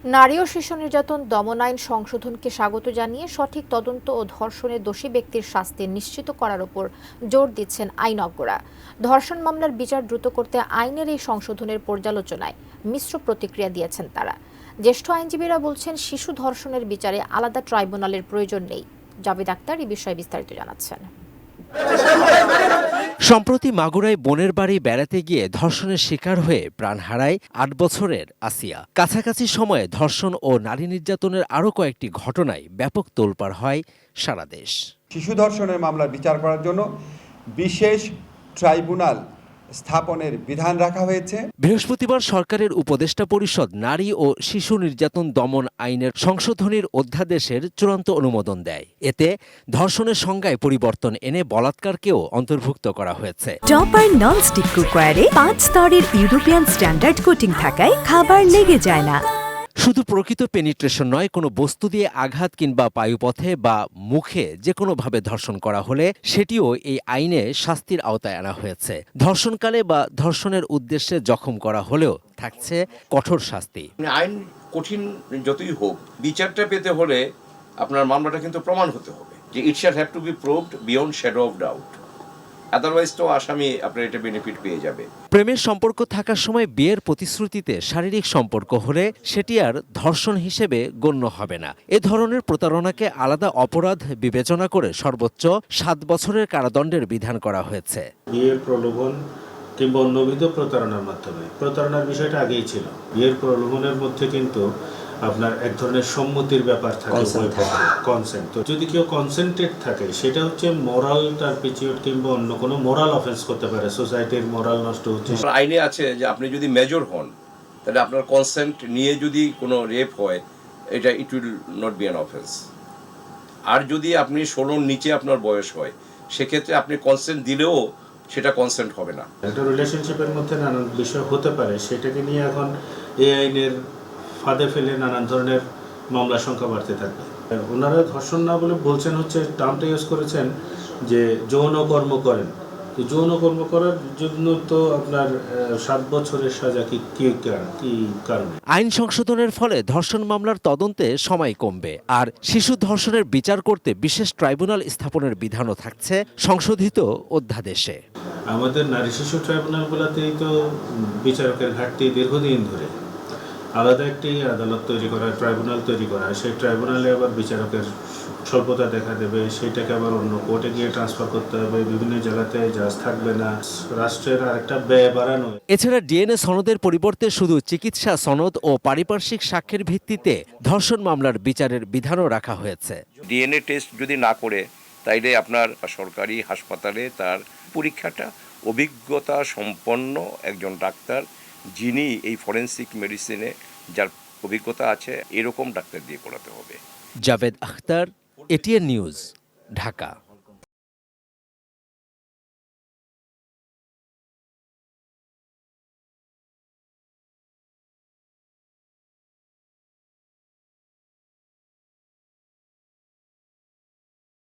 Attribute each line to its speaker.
Speaker 1: নারী ও শিশু নির্যাতন দমন আইন সংশোধনকে স্বাগত জানিয়ে সঠিক তদন্ত ও ধর্ষণের দোষী ব্যক্তির শাস্তি নিশ্চিত করার উপর জোর দিচ্ছেন আইনজ্ঞরা। ধর্ষণ মামলার বিচার দ্রুত করতে আইনের এই সংশোধনের পর্যালোচনায় মিশ্র প্রতিক্রিয়া দিয়েছেন তারা। জ্যেষ্ঠ আইনজীবীরা বলছেন, শিশু ধর্ষণের বিচারে আলাদা ট্রাইব্যুনালের প্রয়োজন নেই। জাভেদ আক্তার এই বিষয়ে বিস্তারিত জানাচ্ছেন।
Speaker 2: সম্প্রতি মাগুরায় বোনের বাড়ি বেড়াতে গিয়ে ধর্ষণের শিকার হয়ে প্রাণ হারায় ৮ বছরের আসিয়া। কাছাকাছি সময়ে ধর্ষণ ও নারী নির্যাতনের আরও কয়েকটি ঘটনায় ব্যাপক তোলপাড় হয় সারা দেশ।
Speaker 3: শিশু ধর্ষণের মামলার বিচার করার জন্য বিশেষ ট্রাইব্যুনাল স্থাপনের বিধান রাখা হয়েছে।
Speaker 2: বৃহস্পতিবার সরকারের উপদেষ্টা পরিষদ নারী ও শিশু নির্যাতন দমন আইনের সংশোধনীর অধ্যাদেশের চূড়ান্ত অনুমোদন দেয়। এতে ধর্ষণের সংজ্ঞায় পরিবর্তন এনে বলাৎকারকেও অন্তর্ভুক্ত করা হয়েছে।
Speaker 4: টপার ননস্টিক কুকারে 5 স্তরের ইউরোপিয়ান স্ট্যান্ডার্ড কোটিং থাকায় খাবার লেগে যায় না।
Speaker 2: শুধু প্রকৃত পেনিট্রেশন নয়, কোনো বস্তু দিয়ে আঘাত কিংবা পায়ুপথে বা মুখে যে কোনোভাবে ধর্ষণ করা হলে সেটিও এই আইনে শাস্তির আওতায় আনা হয়েছে। ধর্ষণকালে বা ধর্ষণের উদ্দেশ্যে জখম করা হলেও থাকছে কঠোর শাস্তি।
Speaker 5: আইন কঠিন যতই হোক, বিচারটা পেতে হলে আপনার মামলাটা কিন্তু প্রমাণ হতে হবে যে ইট shall have to B proved beyond shadow of doubt. Otherwise তো আসামি আপনার এটা বেনিফিট পেয়ে যাবে।
Speaker 2: প্রেমের সম্পর্ক থাকার সময় বিয়ের প্রতিশ্রুতিতে শারীরিক সম্পর্ক হলে সেটি আর ধর্ষণ হিসেবে গণ্য হবে না। এ ধরনের প্রতারণাকে আলাদা অপরাধ বিবেচনা করে সর্বোচ্চ 7 বছরের কারাদণ্ডের বিধান করা হয়েছে।
Speaker 6: বিয়ের প্রলোভন কিংবা অন্যবিধ প্রতারণার মাধ্যমে, প্রতারণার বিষয়টা আগেই ছিল। বিয়ের প্রলোভনের মধ্যে কিন্তু আপনার এক ধরনের সম্মতির ব্যাপার থাকে, কনসেন্ট। তো যদি কেউ কনসেন্টেড থাকে, সেটা হচ্ছে মোরাল টার্পিচিউড কিংবা অন্য কোনো মোরাল অফেন্স করতে পারে, সোসাইটির মোরাল নষ্ট হচ্ছে।
Speaker 5: আইনে আছে যে আপনি যদি মেজর হন, তাহলে আপনার কনসেন্ট নিয়ে যদি কোনো রেপ হয়, এটা it will not be an offence. আর যদি আপনি 16-র নিচে আপনার বয়স হয়, সেক্ষেত্রে আপনি কনসেন্ট দিলেও সেটা কনসেন্ট হবে না।
Speaker 6: একটা রিলেশনশিপের মধ্যে নানান বিষয় হতে পারে, সেটাকে নিয়ে এখন এই আইনের ফাঁদে ফেলে নানান ধরনের মামলার সংখ্যা বাড়তে থাকবে। ওনারা ধর্ষণ না বলে বলছেন হচ্ছে, টার্মটা ইউজ করেছেন যে যৌন কর্ম করেন। তো যৌন কর্ম করার জন্য তো আপনার 7 বছরের সাজা কি কারণে?
Speaker 2: আইন সংশোধনের ফলে ধর্ষণ মামলার তদন্তে সময় কমবে, আর শিশু ধর্ষণের বিচার করতে বিশেষ ট্রাইব্যুনাল স্থাপনের বিধানও থাকছে সংশোধিত অধ্যাদেশে।
Speaker 6: আমাদের নারী শিশু ট্রাইব্যুনালগুলোতেই তো বিচারকের ঘাটতি দীর্ঘদিন ধরে। আলাদা একটি আদালত তৈরি করা, ট্রাইব্যুনাল তৈরি করা, সেই ট্রাইব্যুনালে আবার বিচারকের স্বল্পতা দেখা দেবে, সেটাকে আবার অন্য কোর্টে গিয়ে ট্রান্সফার করতে হবে, বিভিন্ন জায়গাতে জাজ থাকবে না, রাষ্ট্রের আরেকটা ব্যয় বাড়ানো।
Speaker 2: এছাড়া ডিএনএ সনদের পরিবর্তে শুধু চিকিৎসা সনদ ও পারিপার্শ্বিক সাক্ষ্যের ভিত্তিতে ধর্ষণ মামলার বিচারের বিধানও রাখা হয়েছে।
Speaker 5: ডিএনএ টেস্ট যদি না করে, তাইলে আপনার সরকারি হাসপাতালে তার পরীক্ষাটা অভিজ্ঞতা সম্পন্ন একজন ডাক্তার, যিনি এই ফরেনসিক মেডিসিনে যার অভিজ্ঞতা আছে, এরকম ডাক্তার দিয়ে করাতে হবে।
Speaker 2: Javed Akhtar, ATN news, Dhaka.